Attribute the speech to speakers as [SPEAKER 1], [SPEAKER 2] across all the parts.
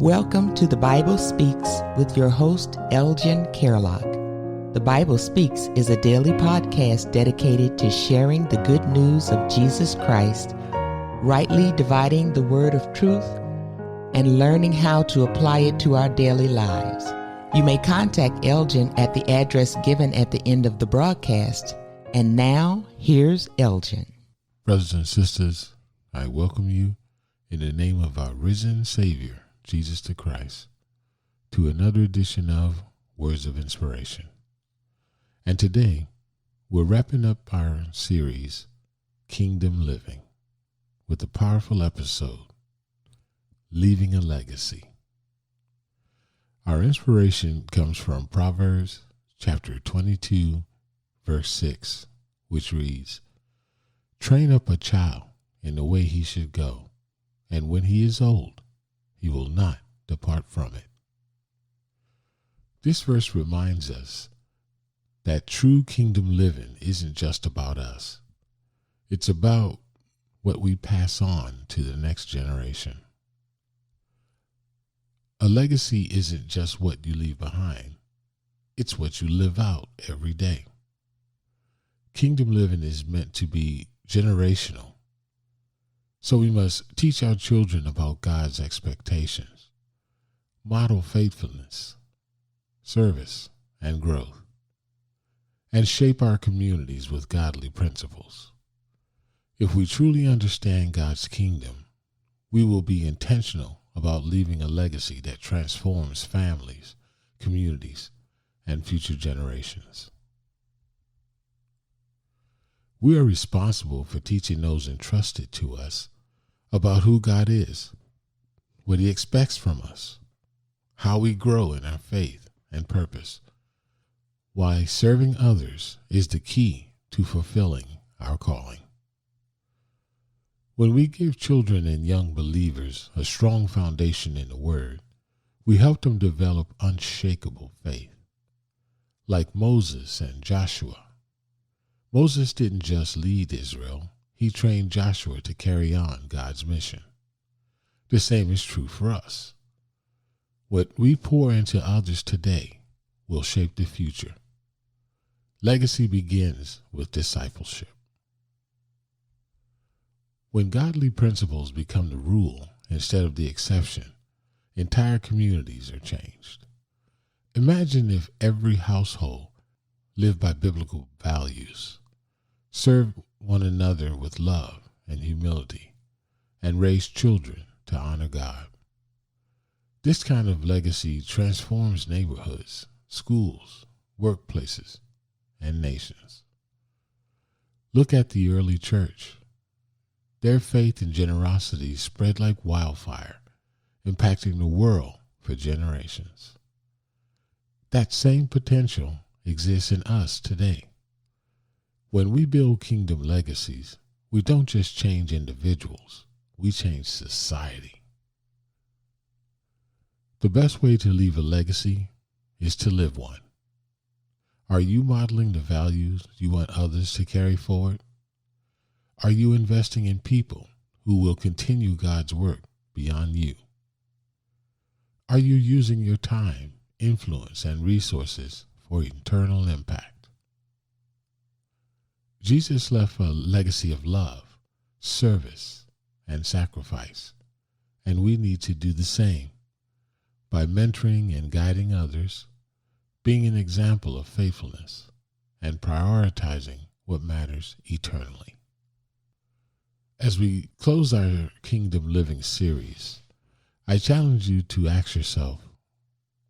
[SPEAKER 1] Welcome to The Bible Speaks with your host, Elgin Carlock. The Bible Speaks is a daily podcast dedicated to sharing the good news of Jesus Christ, rightly dividing the word of truth, and learning how to apply it to our daily lives. You may contact Elgin at the address given at the end of the broadcast. And now, here's Elgin.
[SPEAKER 2] Brothers and sisters, I welcome you in the name of our risen Savior, Jesus the Christ, to another edition of Words of Inspiration. And today, we're wrapping up our series, Kingdom Living, with a powerful episode, Leaving a Legacy. Our inspiration comes from Proverbs chapter 22, verse 6, which reads, "Train up a child in the way he should go, and when he is old, he will not depart from it." This verse reminds us that true kingdom living isn't just about us. It's about what we pass on to the next generation. A legacy isn't just what you leave behind. It's what you live out every day. Kingdom living is meant to be generational. So we must teach our children about God's expectations, model faithfulness, service, and growth, and shape our communities with godly principles. If we truly understand God's kingdom, we will be intentional about leaving a legacy that transforms families, communities, and future generations. We are responsible for teaching those entrusted to us about who God is, what He expects from us, how we grow in our faith and purpose, why serving others is the key to fulfilling our calling. When we give children and young believers a strong foundation in the Word, we help them develop unshakable faith. Like Moses and Joshua, Moses didn't just lead Israel, he trained Joshua to carry on God's mission. The same is true for us. What we pour into others today will shape the future. Legacy begins with discipleship. When godly principles become the rule instead of the exception, entire communities are changed. Imagine if every household lived by biblical values, served one another with love and humility, and raised children to honor God. This kind of legacy transforms neighborhoods, schools, workplaces, and nations. Look at the early church. Their faith and generosity spread like wildfire, impacting the world for generations. That same potential exists in us today. When we build kingdom legacies, we don't just change individuals, we change society. The best way to leave a legacy is to live one. Are you modeling the values you want others to carry forward? Are you investing in people who will continue God's work beyond you? Are you using your time, influence, and resources for eternal impact? Jesus left a legacy of love, service, and sacrifice, and we need to do the same by mentoring and guiding others, being an example of faithfulness, and prioritizing what matters eternally. As we close our Kingdom Living series, I challenge you to ask yourself,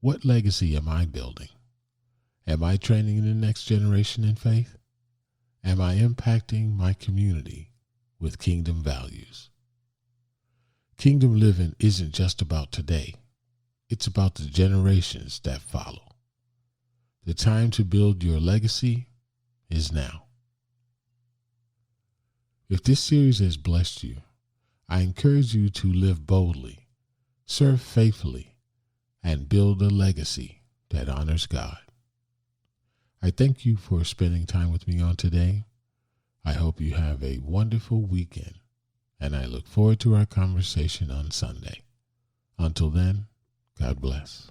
[SPEAKER 2] what legacy am I building? Am I training the next generation in faith? Am I impacting my community with kingdom values? Kingdom living isn't just about today. It's about the generations that follow. The time to build your legacy is now. If this series has blessed you, I encourage you to live boldly, serve faithfully, and build a legacy that honors God. I thank you for spending time with me on today. I hope you have a wonderful weekend, and I look forward to our conversation on Sunday. Until then, God bless.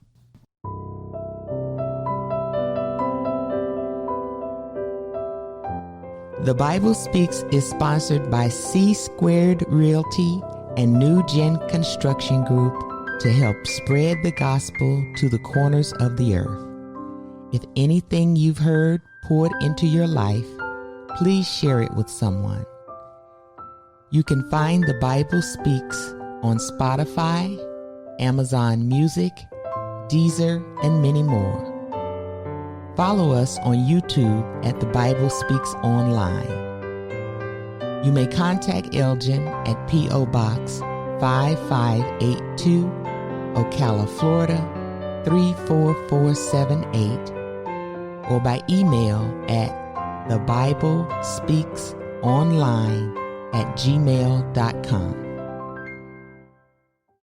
[SPEAKER 1] The Bible Speaks is sponsored by C Squared Realty and New Gen Construction Group to help spread the gospel to the corners of the earth. If anything you've heard poured into your life, please share it with someone. You can find The Bible Speaks on Spotify, Amazon Music, Deezer, and many more. Follow us on YouTube at The Bible Speaks Online. You may contact Elgin at P.O. Box 5582, Ocala, Florida 34478, or by email at thebiblespeaksonline@gmail.com.